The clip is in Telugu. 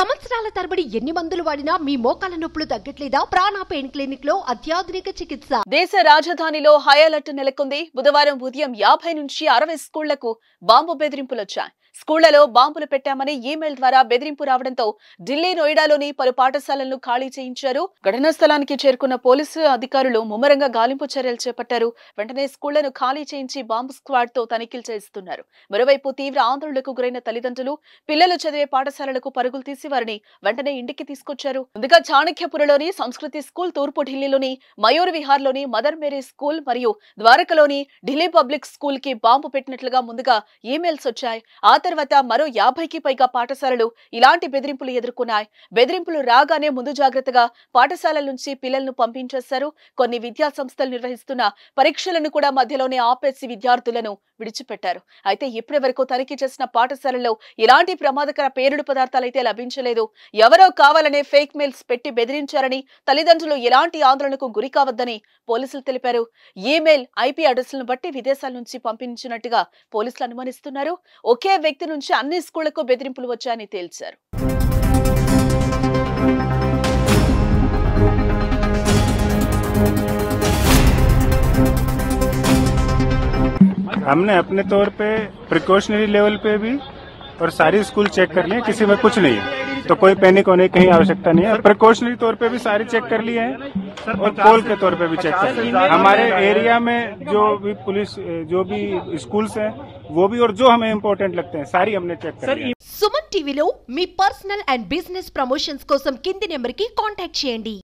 సంవత్సరాల తరబడి ఎన్ని మందులు వాడినా మీ మోకాల నొప్పులు తగ్గట్లేదా? ప్రాణ పెయిన్ క్లినిక్ లో అత్యాధునిక చికిత్స. దేశ రాజధానిలో హై అలర్ట్ నెలకొంది. బుధవారం ఉదయం 50 నుంచి 60 స్కూళ్లకు బాంబు బెదిరింపులొచ్చాయి. స్కూళ్లలో బాంబులు పెట్టామని ఈమెయిల్ ద్వారా బెదిరింపు రావడంతో ఢిల్లీ, నోయిడాలోని పలు పాఠశాలలను ఖాళీ చేయించారు. ఘటనా స్థలానికి చేరుకున్న పోలీసు అధికారులు ముమ్మరంగా గాలింపు చర్యలు చేపట్టారు. వెంటనే స్కూళ్లను ఖాళీ చేయించి బాంబు స్క్వాడ్ తో తనిఖీలు చేస్తున్నారు. మరోవైపు తీవ్ర ఆందోళనకు గురైన తల్లిదండ్రులు పిల్లలు చదివే పాఠశాలలకు పరుగులు తీసి వారిని వెంటనే ఇంటికి తీసుకొచ్చారు. ముందుగా చాణక్యపురలోని సంస్కృతి స్కూల్, తూర్పు ఢిల్లీలోని మయూర్ విహార్ లోని మదర్ మేరీ స్కూల్ మరియు ద్వారకలోని ఢిల్లీ పబ్లిక్ స్కూల్ కి బాంబు పెట్టినట్లుగా ముందుగా ఈమెయిల్స్ వచ్చాయి. ఆ తర్వాత మరో 50కి పైగా పాఠశాలలు ఇలాంటి బెదిరింపులు ఎదుర్కొన్నాయి. బెదిరింపులు రాగానే ముందు జాగ్రత్తగా పాఠశాలల నుంచి పిల్లలను పంపించేశారు. కొన్ని విద్యా సంస్థలు నిర్వహిస్తున్న పరీక్షలను కూడా మధ్యలోనే ఆపేసి విద్యార్థులను విడిచిపెట్టారు. అయితే ఇప్పటి వరకు తనిఖీ చేసిన పాఠశాలల్లో ఇలాంటి ప్రమాదకర పేలుడు పదార్థాలైతే లభించలేదు. ఎవరో కావాలనే ఫేక్ మెయిల్స్ పెట్టి బెదిరించారని, తల్లిదండ్రులు ఎలాంటి ఆందోళనకు గురి కావద్దని పోలీసులు తెలిపారు. ఈమెయిల్, ఐపీ అడ్రస్లను బట్టి విదేశాల నుంచి పంపించినట్టుగా పోలీసులు అనుమానిస్తున్నారు. ఒకే వ్యక్తి నుంచి అన్ని స్కూళ్లకు బెదిరింపులు వచ్చాయని తేల్చారు. हमने अपने तौर पे प्रिकॉशनरी लेवल पे भी और सारी स्कूल चेक कर लिए, किसी में कुछ नहीं है, तो कोई पैनिक होने की कहीं आवश्यकता नहीं है। प्रिकॉशनरी तौर पे भी सारे चेक कर लिए हैं और पोल के तौर पे भी चेक कर लिए हैं। हमारे एरिया में जो भी पुलिस, जो भी स्कूल्स हैं वो भी, और जो हमें इम्पोर्टेंट लगते हैं सारी हमने चेक कर लिए। సుమన్ టీవీలో మీ పర్సనల్ అండ్ బిజినెస్ ప్రమోషన్స్ కోసం కింది నెంబర్ కి కాంటాక్ట్ చేయండి.